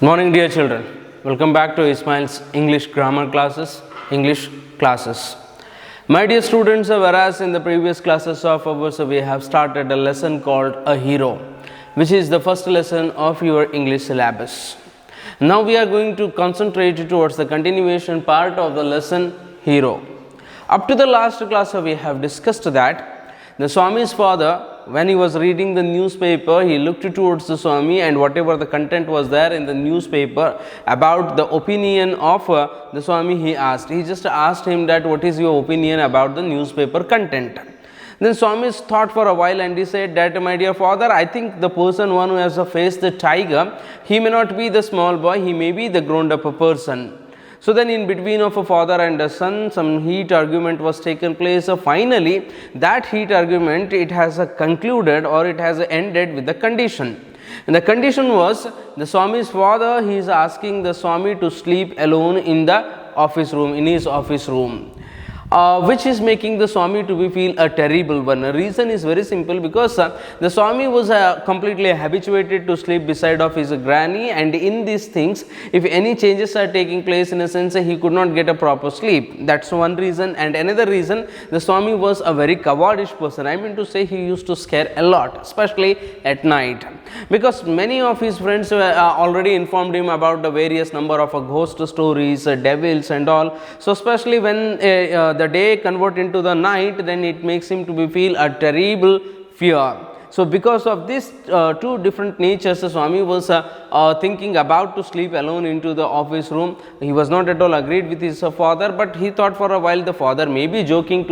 Morning, dear children. Welcome back to Ismail's English grammar classes, English classes. My dear students, whereas in the previous classes of ours we have started a lesson called A Hero, which is the first lesson of your English syllabus. Now we are going to concentrate towards the continuation part of the lesson Hero. Up to the last class we have discussed that the Swami's father, when he was reading the newspaper, he looked towards the Swami, and whatever the content was there in the newspaper about the opinion of the Swami, he asked. He just asked him that what is your opinion about the newspaper content. Then Swami thought for a while and he said that, my dear father, I think the person one who has faced the tiger, he may not be the small boy, he may be the grown up person. So then in between of a father and a son, some heat argument was taken place. Finally, that heat argument, it has concluded or it has ended with the condition. And the condition was, the Swami's father, he is asking the Swami to sleep alone in the office room, in his office room. Which is making the Swami to be feel a terrible one. The reason is very simple, because the Swami was completely habituated to sleep beside of his granny, and in these things, if any changes are taking place, in a sense he could not get a proper sleep. That's one reason. And another reason, the Swami was a very cowardish person. I mean to say, he used to scare a lot, especially at night, because many of his friends already informed him about the various number of ghost stories, devils and all. So especially when the day convert into the night, then it makes him to be feel a terrible fear. So because of these two different natures, Swami was thinking about to sleep alone into the office room. He was not at all agreed with his father, but he thought for a while the father may be joking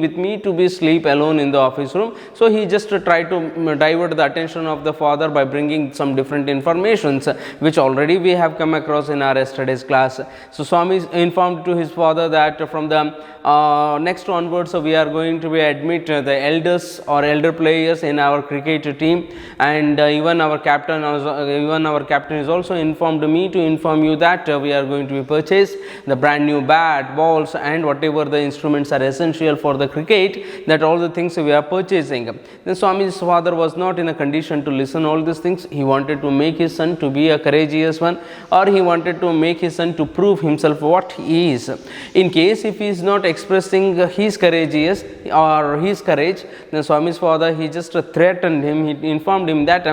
with me to be sleep alone in the office room. So he just tried to divert the attention of the father by bringing some different informations, which already we have come across in our yesterday's class. So Swami informed to his father that from the next onwards we are going to be admit the elders or elder players in our cricket team, and even our captain is also informed me to inform you that we are going to be purchased the brand new bat, balls and whatever the instruments are essential for the cricket, that all the things we are purchasing. Then Swami's father was not in a condition to listen all these things. He wanted to make his son to be a courageous one, or he wanted to make his son to prove himself what he is. In case if he is not expressing his courageous or his courage, then Swami's father, he just threatened him. He informed him that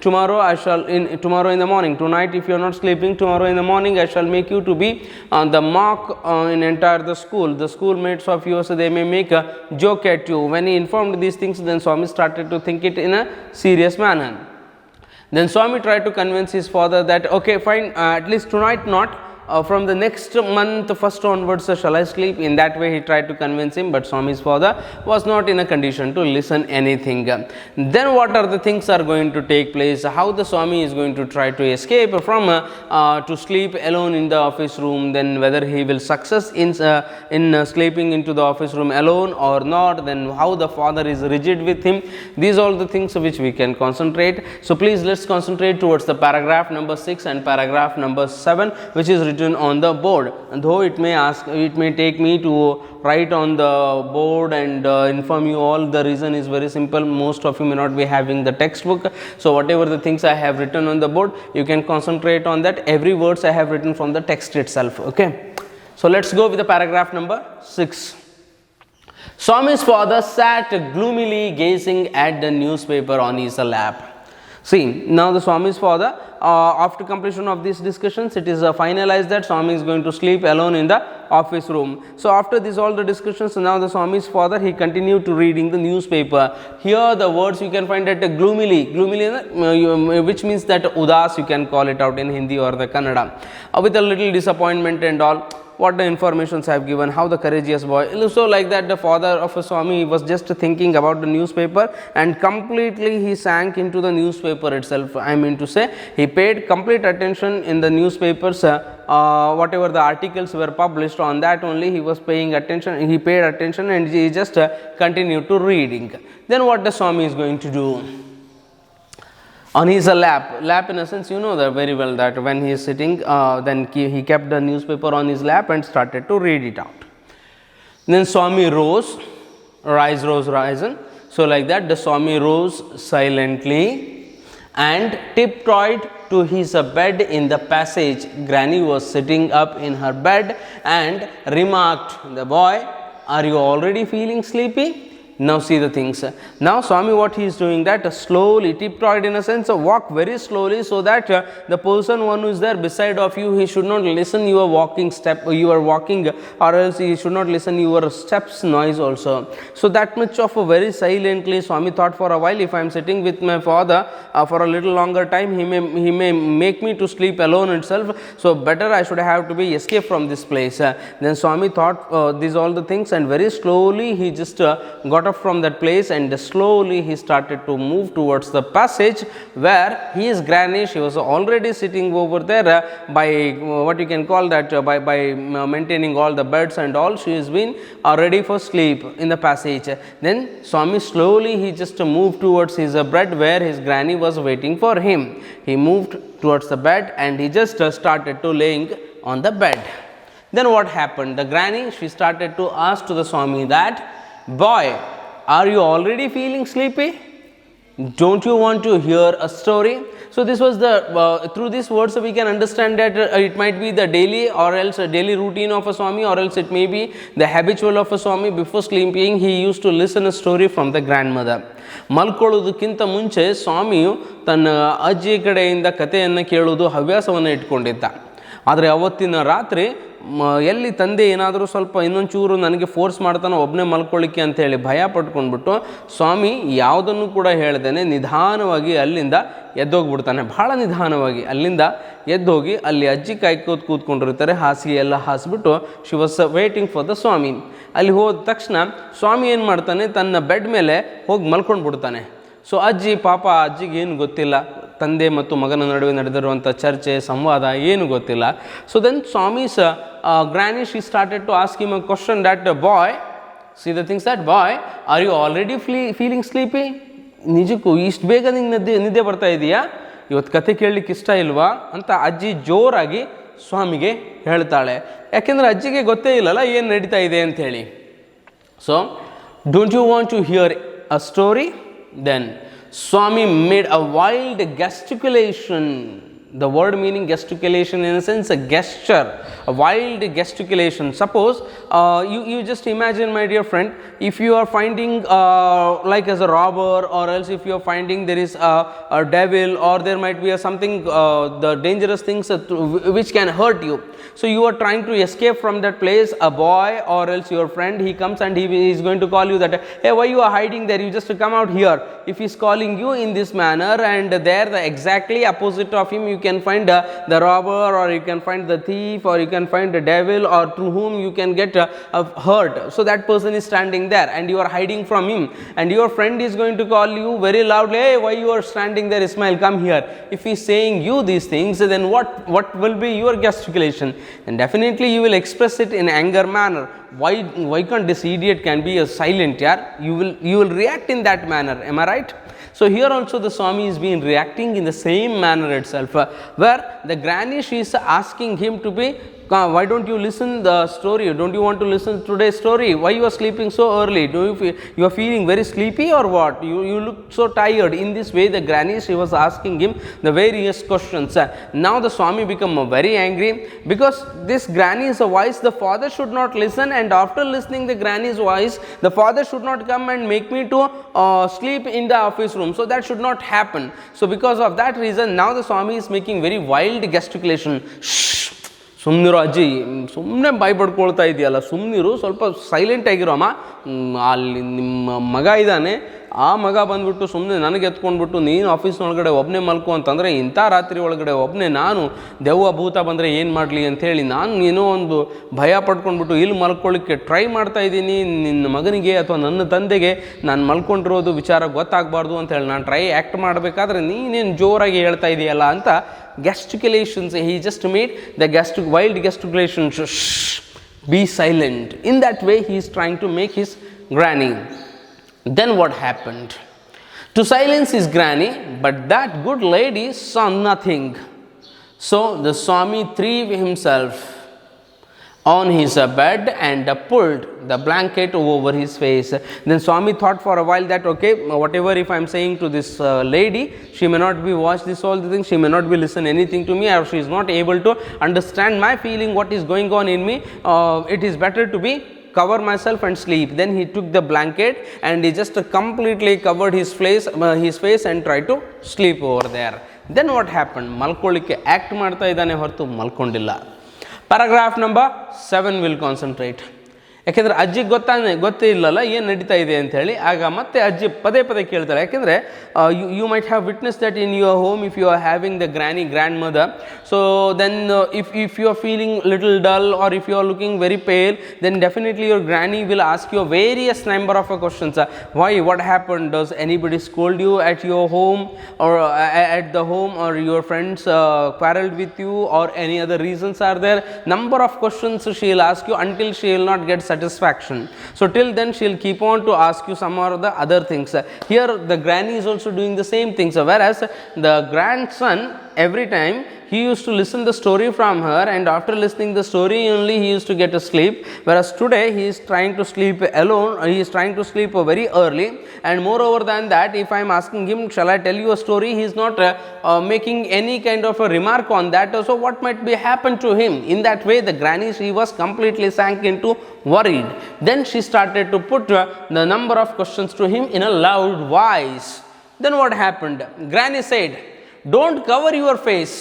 tomorrow in the morning, tonight if you are not sleeping, tomorrow in the morning I shall make you to be on the mock in entire the school. The schoolmates of yours, they may make a joke at you. When he informed these things, then Swami started to think it in a serious manner. Then Swami tried to convince his father that okay, fine, at least tonight not. From the next month first onwards shall I sleep. In that way he tried to convince him, but Swami's father was not in a condition to listen anything. Then what are the things are going to take place, how the Swami is going to try to escape from to sleep alone in the office room, then whether he will success in sleeping into the office room alone or not, then how the father is rigid with him. These are all the things which we can concentrate. So please let's concentrate towards the paragraph number 6 and paragraph number 7, which is written on the board. And though it may take me to write on the board and inform you all, the reason is very simple. Most of you may not be having the textbook, so whatever the things I have written on the board, you can concentrate on that. Every words I have written from the text itself. Okay, so let's go with the paragraph number 6. Swami's father sat gloomily gazing at the newspaper on his lap. See, now the Swami's father, after completion of these discussions, it is finalized that Swami is going to sleep alone in the office room. So after this all the discussions, now the Swami's father, he continued to reading the newspaper. Here the words you can find that gloomily, which means that udas, you can call it out in Hindi or the Kannada, with a little disappointment and all. What the informations I have given, how the courageous boy. So like that the father of a Swami was just thinking about the newspaper, and completely he sank into the newspaper itself. I mean to say, he paid complete attention in the newspapers, whatever the articles were published, on that only he was paying attention. He paid attention and he just continued to reading. Then what the Swami is going to do? On his lap in a sense, you know that very well, that when he is sitting, then he kept the newspaper on his lap and started to read it out. Then Swami rose. So like that the Swami rose silently and tiptoed to his bed in the passage. Granny was sitting up in her bed and remarked, "The boy, are you already feeling sleepy?" Now see the things. Now Swami, what he is doing, that slowly, tiptoed in a sense, walk very slowly, so that the person one who is there beside of you, he should not listen your walking step, you are walking, or else he should not listen your steps noise also. So that much of a very silently Swami thought for a while, if I am sitting with my father for a little longer time, he may make me to sleep alone itself. So better I should have to be escape from this place. Then Swami thought these all the things, and very slowly he just got up from that place, and slowly he started to move towards the passage where his granny, she was already sitting over there by what you can call that, by maintaining all the beds and all. She has been ready for sleep in the passage. Then Swami slowly he just moved towards his bed where his granny was waiting for him. He moved towards the bed and he just started to laying on the bed. Then what happened? The granny, she started to ask to the Swami that, "Boy, are you already feeling sleepy? Don't you want to hear a story?" So this was the, through these words we can understand that it might be the daily or else a daily routine of a Swami, or else it may be the habitual of a Swami. Before sleeping, he used to listen a story from the grandmother. ಮಲ್ಕೊಳ್ಳೋದಕ್ಕಿಂತ ಮುಂಚೆ ಸ್ವಾಮಿಯು ತನ್ನ ಅಜ್ಜಿ ಕಡೆಯಿಂದ ಕಥೆಯನ್ನು ಕೇಳುವುದು ಹವ್ಯಾಸವನ್ನು ಇಟ್ಕೊಂಡಿದ್ದ. ಆದರೆ ಅವತ್ತಿನ ರಾತ್ರಿ ಎಲ್ಲಿ ತಂದೆ ಏನಾದರೂ ಸ್ವಲ್ಪ ಇನ್ನೊಂದು ಚೂರು ನನಗೆ ಫೋರ್ಸ್ ಮಾಡ್ತಾನೋ ಒಬ್ಬನೇ ಮಲ್ಕೊಳ್ಳಿಕ್ಕೆ ಅಂತೇಳಿ ಭಯ ಪಟ್ಕೊಂಡ್ಬಿಟ್ಟು ಸ್ವಾಮಿ ಯಾವುದನ್ನು ಕೂಡ ಹೇಳ್ದೇನೆ ನಿಧಾನವಾಗಿ ಅಲ್ಲಿಂದ ಎದ್ದೋಗ್ಬಿಡ್ತಾನೆ. ಭಾಳ ನಿಧಾನವಾಗಿ ಅಲ್ಲಿಂದ ಎದ್ದೋಗಿ ಅಲ್ಲಿ ಅಜ್ಜಿ ಕೂತ್ಕೊಂಡಿರ್ತಾರೆ, ಹಾಸಿಗೆ ಎಲ್ಲ ಹಾಸಿಬಿಟ್ಟು she was waiting for the Swami. ಅಲ್ಲಿ ಹೋದ ತಕ್ಷಣ ಸ್ವಾಮಿ ಏನು ಮಾಡ್ತಾನೆ, ತನ್ನ ಬೆಡ್ ಮೇಲೆ ಹೋಗಿ ಮಲ್ಕೊಂಡ್ಬಿಡ್ತಾನೆ. ಸೊ ಅಜ್ಜಿ ಪಾಪ, ಅಜ್ಜಿಗೆ ಏನು ಗೊತ್ತಿಲ್ಲ, ತಂದೆ ಮತ್ತು ಮಗನ ನಡುವೆ ನಡೆದಿರುವಂಥ ಚರ್ಚೆ ಸಂವಾದ ಏನು ಗೊತ್ತಿಲ್ಲ. So then Swami's granny, she started to ask him a question that, "Boy, see the things that, boy, are you already feeling sleepy? ನಿಜಕ್ಕೂ ಇಷ್ಟು ಬೇಗ ನಿಂಗೆ ನಿದ್ದೆ ಬರ್ತಾ ಇದೆಯಾ? ಇವತ್ತು ಕತೆ ಕೇಳಲಿಕ್ಕೆ ಇಷ್ಟ ಇಲ್ವಾ?" ಅಂತ ಅಜ್ಜಿ ಜೋರಾಗಿ ಸ್ವಾಮಿಗೆ ಹೇಳ್ತಾಳೆ. ಯಾಕೆಂದರೆ ಅಜ್ಜಿಗೆ ಗೊತ್ತೇ ಇಲ್ಲಲ್ಲ ಏನು ನಡೀತಾ ಇದೆ ಅಂಥೇಳಿ. So don't you want to hear a story? Then Swami made a wild gesticulation. The word meaning gesticulation in a sense a gesture, a wild gesticulation. Suppose you just imagine, my dear friend, if you are finding like as a robber, or else if you are finding there is a devil, or there might be something the dangerous things which can hurt you. So you are trying to escape from that place. A boy or else your friend, he comes and he is going to call you that, "Hey, why you are hiding there? You just come out here." If he is calling you in this manner, and there the exactly opposite of him you can find the robber, or you can find the thief, or you can find the devil, or through whom you can get hurt. So that person is standing there and you are hiding from him, and your friend is going to call you very loudly, "Hey, why you are standing there, Ismail, come here." If he is saying you these things, then what will be your gesticulation? And definitely you will express it in anger manner. Why can't this idiot can be a silent? Yeah, you will react in that manner. Am I right? So here also the Swami is being reacting in the same manner itself, where the granny, she is asking him to be, "Why don't you listen the story? Don't you want to listen today's story? Why you are sleeping so early? Do you are feeling very sleepy or what? You look so tired." In this way the granny, she was asking him the various questions. Now the Swami become very angry, because this granny's voice the father should not listen, and after listening the granny's voice the father should not come and make me to sleep in the office room. So that should not happen. So because of that reason now the Swami is making very wild gesticulation. ಸುಮ್ಮನಿರು ಅಜ್ಜಿ, ಸುಮ್ಮನೆ ಬಾಯಿ ಪಡ್ಕೊಳ್ತಾ ಇದೆಯಲ್ಲ, ಸುಮ್ಮನಿರು, ಸ್ವಲ್ಪ silent ಆಗಿರೋ ಅಮ್ಮ. ಅಲ್ಲಿ ನಿಮ್ಮ ಮಗ ಇದ್ದಾನೆ, ಆ ಮಗ ಬಂದುಬಿಟ್ಟು ಸುಮ್ಮನೆ ನನಗೆ ಎತ್ಕೊಂಡ್ಬಿಟ್ಟು ನೀನು ಆಫೀಸ್ನೊಳಗಡೆ ಒಬ್ಬನೇ ಮಲ್ಕೊ ಅಂತಂದರೆ, ಇಂಥ ರಾತ್ರಿ ಒಳಗಡೆ ಒಬ್ಬನೇ ನಾನು ದೆವ್ವ ಭೂತ ಬಂದರೆ ಏನು ಮಾಡಲಿ ಅಂಥೇಳಿ ನಾನು ಏನೋ ಒಂದು ಭಯ ಪಡ್ಕೊಂಡ್ಬಿಟ್ಟು ಇಲ್ಲಿ ಮಲ್ಕೊಳ್ಳಿಕ್ಕೆ ಟ್ರೈ ಮಾಡ್ತಾ ಇದ್ದೀನಿ. ನಿನ್ನ ಮಗನಿಗೆ ಅಥವಾ ನನ್ನ ತಂದೆಗೆ ನಾನು ಮಲ್ಕೊಂಡಿರೋದು ವಿಚಾರ ಗೊತ್ತಾಗಬಾರ್ದು ಅಂತೇಳಿ ನಾನು ಆ್ಯಕ್ಟ್ ಮಾಡಬೇಕಾದ್ರೆ ನೀನೇನು ಜೋರಾಗಿ ಹೇಳ್ತಾ ಇದೆಯಲ್ಲ ಅಂತ gesticulations. He just made the wild gesticulations. Shh, be silent. In that way he is trying to make his granny. Then what happened? To silence his granny, but that good lady saw nothing. So the Swami threw himself on his bed and pulled the blanket over his face. Then Swami thought for a while that okay, whatever if I am saying to this lady, she may not be watch this all the things, she may not be listen anything to me, or she is not able to understand my feeling, what is going on in me. It is better to be cover myself and sleep. Then he took the blanket and he just completely covered his face and tried to sleep over there. Then what happened? Malkolike act ಮಾಡ್ತಾ ಇದ್ದಾನೆ ಹೊರತು ಮಲ್ಕೊಂಡಿಲ್ಲ. Paragraph number 7 will concentrate. ಯಾಕೆಂದರೆ ಅಜ್ಜಿಗೆ ಗೊತ್ತೇ ಇಲ್ಲಲ್ಲ ಏನು ನಡೀತಾ ಇದೆ ಅಂತ ಹೇಳಿ. ಆಗ ಮತ್ತೆ ಅಜ್ಜಿ ಪದೇ ಪದೇ ಕೇಳ್ತಾರೆ. ಯಾಕೆಂದರೆ you might have witness that in your home if you are having the grandmother. So then if you are feeling little dull or if you are looking very pale, then definitely your granny will ask you various number of questions. Why, what happen, does anybody scold you at your home or at the home, or your friends quarreled with you, or any other reasons are there. Number of questions she will ask you until she will not get satisfaction. So till then she will keep on to ask you some or the other things. Here the granny is also doing the same things, whereas the grandson every time he used to listen the story from her, and after listening the story only he used to get a sleep, whereas today he is trying to sleep alone. He is trying to sleep very early, and moreover than that, if I am asking him, shall I tell you a story, he is not making any kind of a remark on that. So what might be happen to him? In that way the granny, she was completely sank into worried. Then she started to put the number of questions to him in a loud voice. Then what happened? Granny said, don't cover your face.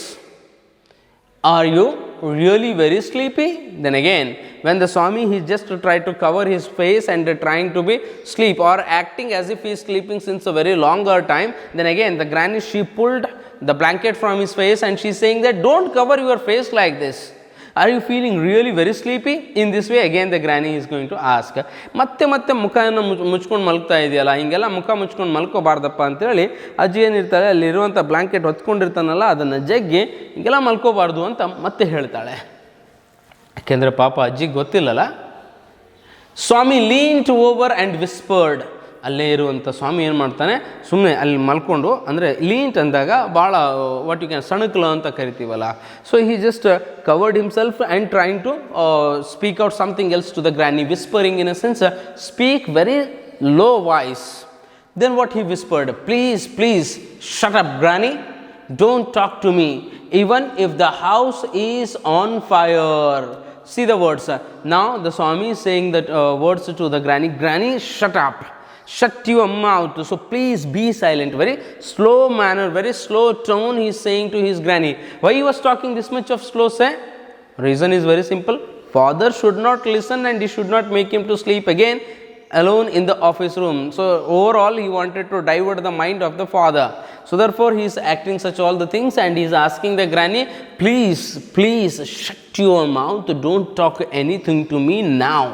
Are you really very sleepy? Then again, when the Swami, he just tried to cover his face and trying to be sleep or acting as if he is sleeping since a very longer time, then again the granny, she pulled the blanket from his face and she is saying that don't cover your face like this. Are you feeling really very sleepy? In this way again the granny is going to ask. ಮತ್ತೆ ಮುಖವನ್ನು ಮುಚ್ಕೊಂಡು ಮಲ್ಕ್ತಾ ಇದೆಯಲ್ಲ, ಹಿಂಗೆಲ್ಲ ಮುಖ ಮುಚ್ಕೊಂಡು ಮಲ್ಕೋಬಾರ್ದಪ್ಪ ಅಂತೇಳಿ ಅಜ್ಜಿ ಏನಿರ್ತಾಳೆ ಅಲ್ಲಿರುವಂಥ ಬ್ಲ್ಯಾಂಕೆಟ್ ಹೊತ್ಕೊಂಡಿರ್ತಾನಲ್ಲ ಅದನ್ನು ಜಗ್ಗಿ ಹಿಂಗೆಲ್ಲ ಮಲ್ಕೋಬಾರ್ದು ಅಂತ ಮತ್ತೆ ಹೇಳ್ತಾಳೆ. ಯಾಕೆಂದರೆ ಪಾಪ ಅಜ್ಜಿಗೆ ಗೊತ್ತಿಲ್ಲಲ್ಲ. ಸ್ವಾಮಿ leaned over and whispered. ಅಲ್ಲೇ ಇರುವಂಥ ಸ್ವಾಮಿ ಏನು ಮಾಡ್ತಾನೆ, ಸುಮ್ಮನೆ ಅಲ್ಲಿ ಮಲ್ಕೊಂಡು, ಅಂದರೆ ಲೀಂಟ್ ಅಂದಾಗ ಭಾಳ ವಾಟ್ ಯು ಕ್ಯಾನ್ ಸಣಕಲ ಅಂತ ಕರಿತೀವಲ್ಲ. So he just covered himself and trying to speak out something else to the granny, whispering in a sense speak very low voice. Then what he whispered, please shut up granny, don't talk to me even if the house is on fire. See the words. Now the Swami is saying that words to the granny, shut up. Shut your mouth. So please be silent. Very slow manner, very slow tone he is saying to his granny. Why he was talking this much of slow say? Reason is very simple. Father should not listen and he should not make him to sleep again alone in the office room. So overall he wanted to divert the mind of the father. So therefore he is acting such all the things and he is asking the granny, please shut your mouth. Don't talk anything to me now.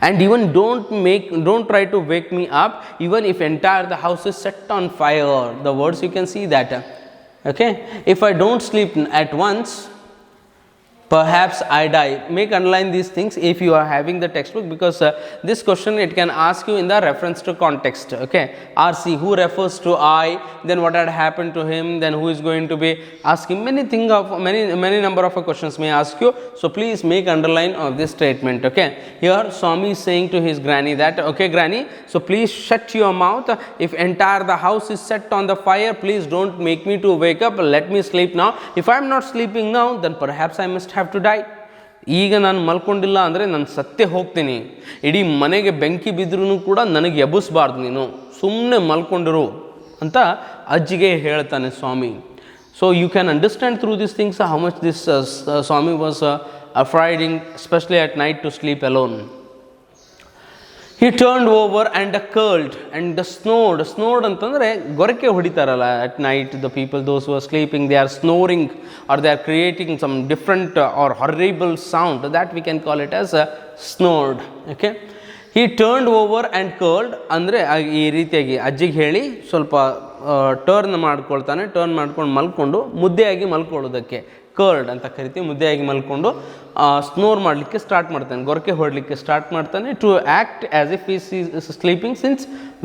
And even don't try to wake me up even if entire the house is set on fire. The words you can see that. Okay, if I don't sleep at once, perhaps I die. Make underline these things if you are having the textbook, because this question it can ask you in the reference to context. Okay, RC, who refers to I, then what had happened to him, then who is going to be asking many number of questions may ask you. So please make underline of this statement. Okay, here Swami is saying to his granny that, okay granny, so please shut your mouth. If entire the house is set on the fire, please don't make me to wake up. Let me sleep now. If I am not sleeping now, then perhaps I must have to die. ಈಗ ನಾನು ಮಲ್ಕೊಂಡಿಲ್ಲ ಅಂದರೆ ನಾನು ಸತ್ತೇ ಹೋಗ್ತೀನಿ. ಇಡೀ ಮನೆಗೆ ಬೆಂಕಿ ಬಿದ್ದರೂ ಕೂಡ ನನಗೆ ಎಬ್ಬಿಸಬಾರ್ದು, ನೀನು ಸುಮ್ಮನೆ ಮಲ್ಕೊಂಡಿರು ಅಂತ ಅಜ್ಜಿಗೆ ಹೇಳ್ತಾನೆ Swami. So you can understand through this things how much this Swami was afraid, especially at night, to sleep alone. He turned over and curled and snored ಅಂತಂದರೆ ಗೊರಕೆ ಹೊಡಿತಾರಲ್ಲ at night, the people, those who are sleeping, they are snoring or they are creating some different or horrible sound, that we can call it as a snored. Okay, he turned over and curled ಅಂದರೆ ಈ ರೀತಿಯಾಗಿ ಅಜ್ಜಿಗೆ ಹೇಳಿ ಸ್ವಲ್ಪ turn ಮಾಡ್ಕೊಳ್ತಾನೆ. Turn ಮಾಡ್ಕೊಂಡು ಮಲ್ಕೊಂಡು ಮುದ್ದೆಯಾಗಿ ಮಲ್ಕೊಳ್ಳೋದಕ್ಕೆ curd ಅಂತ ಕರಿತೀವಿ. ಮುದ್ದೆಯಾಗಿ ಮಲ್ಕೊಂಡು ಸ್ನೋರ್ ಮಾಡಲಿಕ್ಕೆ ಸ್ಟಾರ್ಟ್ ಮಾಡ್ತಾನೆ, ಗೊರಕೆ ಹೊಡಲಿಕ್ಕೆ ಸ್ಟಾರ್ಟ್ ಮಾಡ್ತಾನೆ. To act as if is sleeping since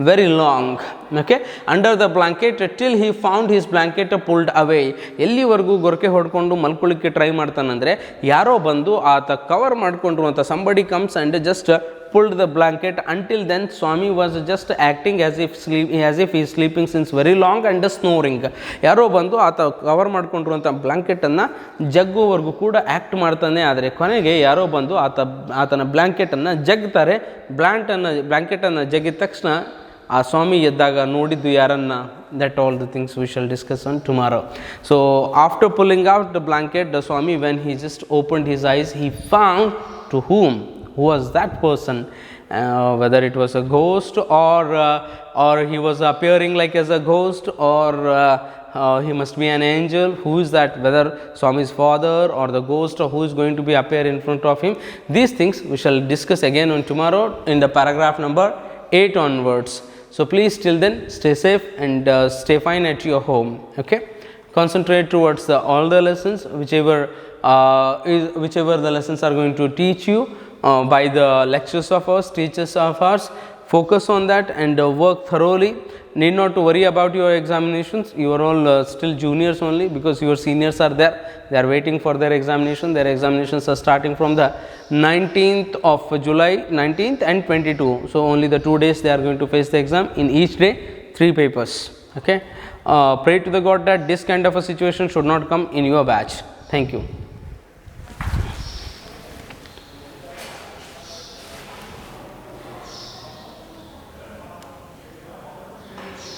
very long. Okay, under the blanket till he found his blanket pulled away. ಎಲ್ಲಿವರೆಗೂ ಗೊರಕೆ ಹೊಡ್ಕೊಂಡು ಮಲ್ಕೊಳ್ಳಿಕ್ಕೆ ಟ್ರೈ ಮಾಡ್ತಾನಂದರೆ ಯಾರೋ ಬಂದು ಆತ ಕವರ್ ಮಾಡ್ಕೊಂಡಿರುವಂಥ somebody comes and just pulled the blanket. Until then Swami was just acting as if he is sleeping since very long and snoring. ಯಾರೋ ಬಂದು ಆತ ಕವರ್ ಮಾಡ್ಕೊಂಡಿರುವಂಥ ಬ್ಲ್ಯಾಂಕೆಟನ್ನು ಜಗ್ಗುವರೆಗೂ ಕೂಡ ಆ್ಯಕ್ಟ್ ಮಾಡ್ತಾನೆ. ಆದರೆ ಕೊನೆಗೆ ಯಾರೋ ಬಂದು ಆತನ ಬ್ಲ್ಯಾಂಕೆಟನ್ನು ಜಗ್ತಾರೆ. ಬ್ಲ್ಯಾಂಕೆಟನ್ನು ಜಗ್ಗಿದ ತಕ್ಷಣ ಆ ಸ್ವಾಮಿ ಎದ್ದಾಗ ನೋಡಿದ್ದು ಯಾರನ್ನ? that all the things we shall discuss on tomorrow. So after pulling out the blanket, the Swami, when he just opened his eyes, he found to whom? Who was that person? Whether it was a ghost or he was appearing like as a ghost, or he must be an angel. Who is that? Whether Swami's father or the ghost, or who is going to be appear in front of him? These things we shall discuss again on tomorrow in the paragraph number 8 onwards. So please till then stay safe and stay fine at your home. Okay, concentrate towards all the lessons, whichever the lessons are going to teach you by the lectures of ours, teachers of ours. Focus on that and work thoroughly. Need not to worry about your examinations. You are all still juniors only, because your seniors are there. They are waiting for their examination. Their examinations are starting from the 19th of July, 19th and 22. So only the 2 days they are going to face the exam. In each day 3 papers. Okay, pray to the God that this kind of a situation should not come in your batch. Thank you.